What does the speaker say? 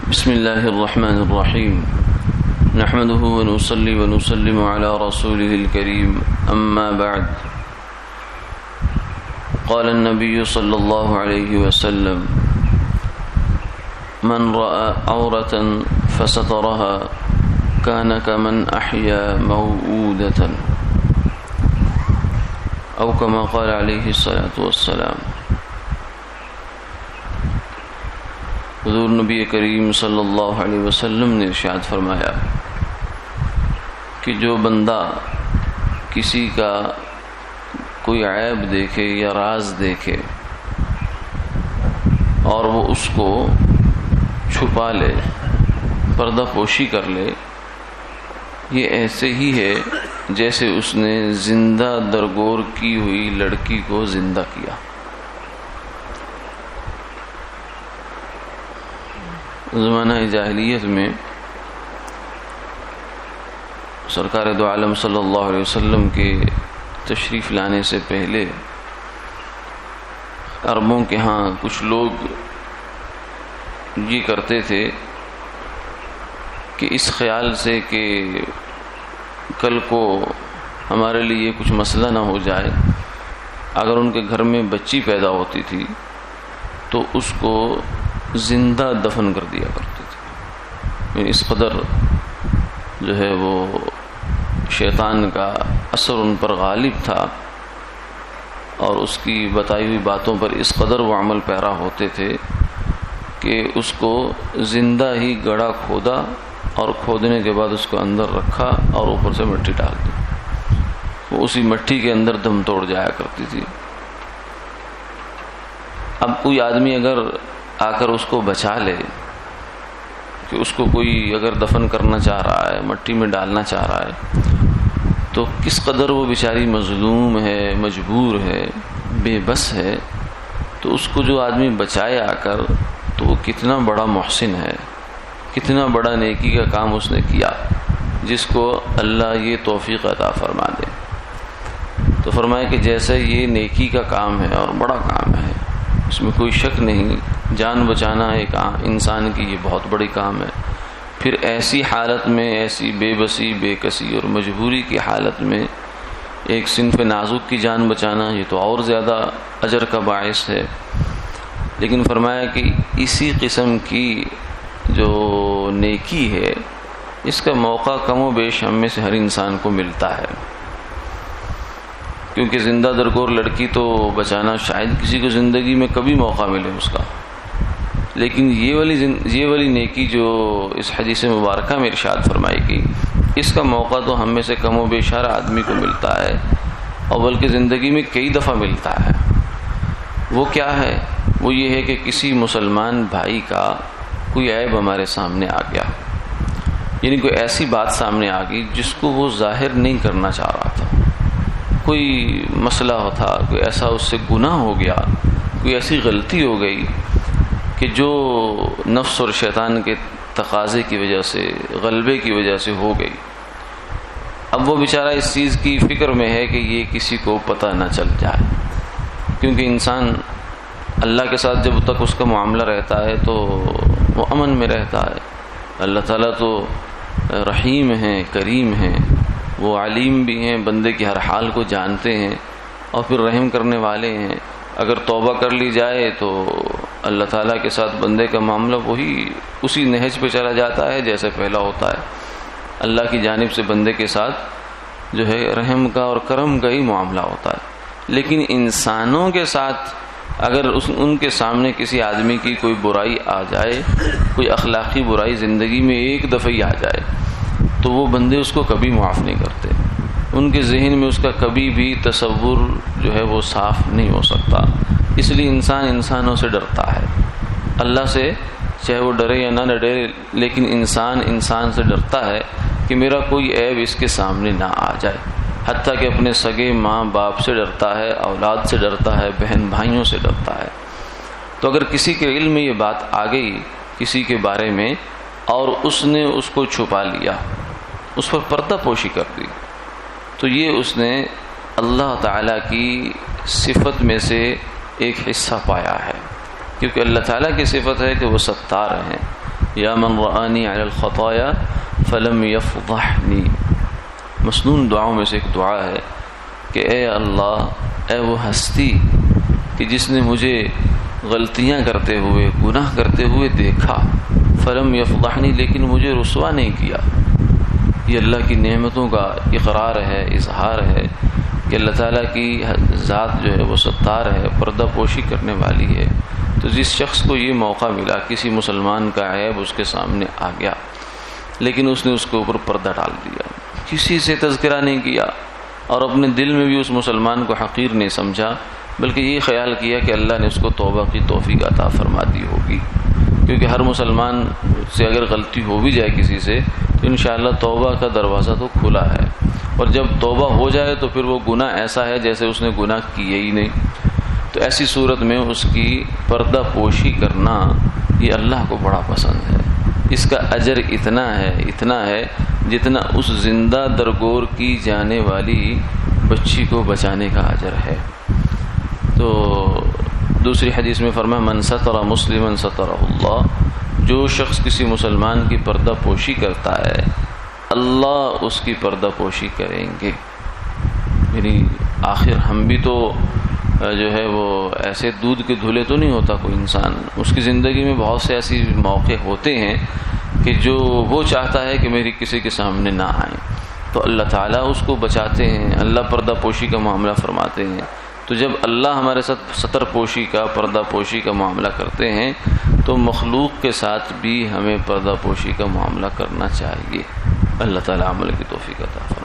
بسم الله الرحمن الرحيم نحمده ونصلي ونسلم على رسوله الكريم أما بعد قال النبي صلى الله عليه وسلم من رأى عورة فسترها كان كمن أحيا موؤودة أو كما قال عليه الصلاة والسلام۔ حضور نبی کریم صلی اللہ علیہ وسلم نے ارشاد فرمایا کہ جو بندہ کسی کا کوئی عیب دیکھے یا راز دیکھے اور وہ اس کو چھپا لے، پردہ پوشی کر لے، یہ ایسے ہی ہے جیسے اس نے زندہ درگور کی ہوئی لڑکی کو زندہ کیا۔ زمانہ جاہلیت میں سرکار دو عالم صلی اللہ علیہ وسلم کے تشریف لانے سے پہلے عربوں کے ہاں کچھ لوگ یہ کرتے تھے کہ اس خیال سے کہ کل کو ہمارے لیے کچھ مسئلہ نہ ہو جائے، اگر ان کے گھر میں بچی پیدا ہوتی تھی تو اس کو زندہ دفن کر دیا کرتے تھے۔ اس قدر جو ہے وہ شیطان کا اثر ان پر غالب تھا اور اس کی بتائی ہوئی باتوں پر اس قدر وہ عمل پیرا ہوتے تھے کہ اس کو زندہ ہی گڑھا کھودا اور کھودنے کے بعد اس کو اندر رکھا اور اوپر سے مٹی ڈال دی، وہ اسی مٹی کے اندر دم توڑ جایا کرتی تھی۔ اب کوئی آدمی اگر آ کر اس کو بچا لے کہ اس کو کوئی اگر دفن کرنا چاہ رہا ہے، مٹی میں ڈالنا چاہ رہا ہے، تو کس قدر وہ بیچاری مظلوم ہے، مجبور ہے، بے بس ہے، تو اس کو جو آدمی بچائے آ کر تو وہ کتنا بڑا محسن ہے، کتنا بڑا نیکی کا کام اس نے کیا، جس کو اللہ یہ توفیق عطا فرما دے۔ تو فرمایا کہ جیسے یہ نیکی کا کام ہے اور بڑا کام ہے، اس میں کوئی شک نہیں، جان بچانا ایک انسان کی یہ بہت بڑی کام ہے، پھر ایسی حالت میں، ایسی بے بسی، بے کسی اور مجبوری کی حالت میں ایک صنف نازک کی جان بچانا یہ تو اور زیادہ اجر کا باعث ہے۔ لیکن فرمایا کہ اسی قسم کی جو نیکی ہے اس کا موقع کم و بیش ہم میں سے ہر انسان کو ملتا ہے، کیونکہ زندہ درگور لڑکی تو بچانا شاید کسی کو زندگی میں کبھی موقع ملے اس کا، لیکن یہ والی نیکی جو اس حدیث مبارکہ میں ارشاد فرمائی گئی، اس کا موقع تو ہم میں سے کم و بیش ہر آدمی کو ملتا ہے، اور بلکہ زندگی میں کئی دفعہ ملتا ہے۔ وہ کیا ہے؟ وہ یہ ہے کہ کسی مسلمان بھائی کا کوئی عیب ہمارے سامنے آ گیا، یعنی کوئی ایسی بات سامنے آ گئی جس کو وہ ظاہر نہیں کرنا چاہ رہا تھا، کوئی مسئلہ تھا، کوئی ایسا اس سے گناہ ہو گیا، کوئی ایسی غلطی ہو گئی کہ جو نفس اور شیطان کے تقاضے کی وجہ سے، غلبے کی وجہ سے ہو گئی۔ اب وہ بیچارہ اس چیز کی فکر میں ہے کہ یہ کسی کو پتہ نہ چل جائے، کیونکہ انسان اللہ کے ساتھ جب تک اس کا معاملہ رہتا ہے تو وہ امن میں رہتا ہے۔ اللہ تعالیٰ تو رحیم ہیں، کریم ہیں، وہ علیم بھی ہیں، بندے کی ہر حال کو جانتے ہیں اور پھر رحم کرنے والے ہیں۔ اگر توبہ کر لی جائے تو اللہ تعالیٰ کے ساتھ بندے کا معاملہ وہی اسی نہج پہ چلا جاتا ہے جیسے پہلا ہوتا ہے۔ اللہ کی جانب سے بندے کے ساتھ جو ہے رحم کا اور کرم کا ہی معاملہ ہوتا ہے۔ لیکن انسانوں کے ساتھ اگر ان کے سامنے کسی آدمی کی کوئی برائی آ جائے، کوئی اخلاقی برائی زندگی میں ایک دفعہ ہی آ جائے، تو وہ بندے اس کو کبھی معاف نہیں کرتے، ان کے ذہن میں اس کا کبھی بھی تصور جو ہے وہ صاف نہیں ہو سکتا۔ اس لیے انسان انسانوں سے ڈرتا ہے، اللہ سے چاہے وہ ڈرے یا نہ ڈرے، لیکن انسان سے ڈرتا ہے کہ میرا کوئی عیب اس کے سامنے نہ آ جائے، حتیٰ کہ اپنے سگے ماں باپ سے ڈرتا ہے، اولاد سے ڈرتا ہے، بہن بھائیوں سے ڈرتا ہے۔ تو اگر کسی کے علم میں یہ بات آ گئی کسی کے بارے میں اور اس نے اس کو چھپا لیا، اس پر پردہ پوشی کر دی، تو یہ اس نے اللہ تعالیٰ کی صفت میں سے ایک حصہ پایا ہے، کیونکہ اللہ تعالیٰ کی صفت ہے کہ وہ ستار ہیں، یا من رآنی علی الخطایا فلم یفضحنی. مسنون دعاؤں میں سے ایک دعا ہے کہ اے اللہ، اے وہ ہستی کہ جس نے مجھے غلطیاں کرتے ہوئے، گناہ کرتے ہوئے دیکھا، فلم یفضحنی، لیکن مجھے رسوا نہیں کیا. یہ اللہ کی نعمتوں کا اقرار ہے، اظہار ہے کہ اللہ تعالیٰ کی ذات جو ہے وہ ستار ہے، پردہ پوشی کرنے والی ہے. تو جس شخص کو یہ موقع ملا، کسی مسلمان کا عیب اس کے سامنے آ گیا لیکن اس نے اس کے اوپر پردہ ڈال دیا، کسی سے تذکرہ نہیں کیا اور اپنے دل میں بھی اس مسلمان کو حقیر نہیں سمجھا، بلکہ یہ خیال کیا کہ اللہ نے اس کو توبہ کی توفیق عطا فرما دی ہوگی، کیونکہ ہر مسلمان سے اگر غلطی ہو بھی جائے کسی سے تو انشاءاللہ توبہ کا دروازہ تو کھلا ہے، اور جب توبہ ہو جائے تو پھر وہ گناہ ایسا ہے جیسے اس نے گناہ کیے ہی نہیں. تو ایسی صورت میں اس کی پردہ پوشی کرنا یہ اللہ کو بڑا پسند ہے. اس کا اجر اتنا ہے جتنا اس زندہ درگور کی جانے والی بچی کو بچانے کا اجر ہے. تو دوسری حدیث میں فرمایا من ستر مسلما سترہ اللہ، جو شخص کسی مسلمان کی پردہ پوشی کرتا ہے اللہ اس کی پردہ پوشی کریں گے. یعنی آخر ہم بھی تو جو ہے وہ ایسے دودھ کے دھلے تو نہیں ہوتا کوئی انسان، اس کی زندگی میں بہت سے ایسی موقع ہوتے ہیں کہ جو وہ چاہتا ہے کہ میری کسی کے سامنے نہ آئیں، تو اللہ تعالیٰ اس کو بچاتے ہیں، اللہ پردہ پوشی کا معاملہ فرماتے ہیں. تو جب اللہ ہمارے ساتھ ستر پوشی کا، پردہ پوشی کا معاملہ کرتے ہیں تو مخلوق کے ساتھ بھی ہمیں پردہ پوشی کا معاملہ کرنا چاہیے. اللہ تعالیٰ عمل کی توفیق عطا فرمائے.